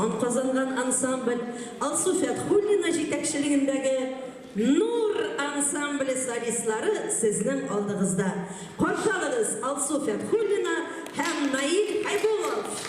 дан қазанған ансамбль Алсу Фәтхуллина жетекшілігіндегі Нур ансамблі солистлары сіздің алдыңызда. Қошалыңыз Алсу Фәтхуллина һәм Наил Хайбулов.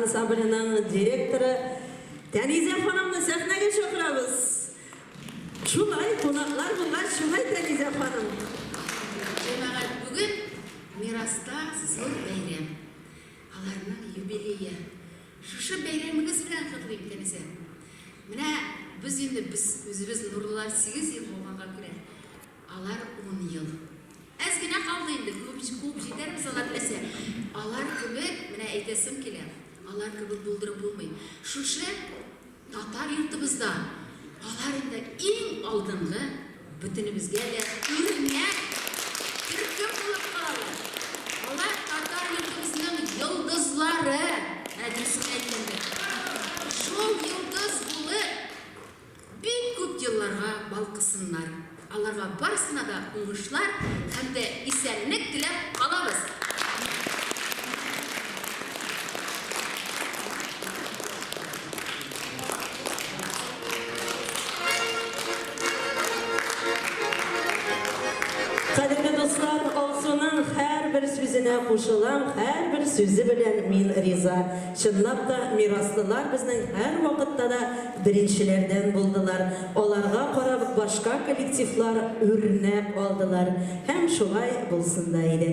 ансамблінің директоры Тәнизе ханымны сәхнеге шақырамыз. Шулай қонақтар болған, шулай Тәнизе ханым. Жемағат, бүгін мираста зор бәйрем. Аларның юбилейі. Шушы бәйреміңіз білән құтлайым, Тәнизе. Міне біз енді өзіміз нұрлылар 8 ел болғанға көре. Алар 10 ел. Әзгіне қалды енді, көп жетеріміз алар білесе. Алар көбік, міне әйтесім келер. Алар көбік бұлдырып болмай. Шушы татар йұртымызда. Алар енді ең алдыңғы бүтінімізге де үрмек, түркім болып қалалар. Алар татар йұртымыздың йылдызлары. Әдесін әйтенді. Шол йылдыз болып балқысыннар. Аларга барысына да уңышлар һәм дә исәнлек теләп калабыз. Кадерле достар, Алсуның һәрбер сүзенә кушылам, һәрбер сүзе белән мин риза. Чынлап та мираслылар безнең һәр вакытта да беренчеләрдән булдылар. Аларга карап башка коллективлар үрнәк алдылар. Һәм шулай булсын да иде.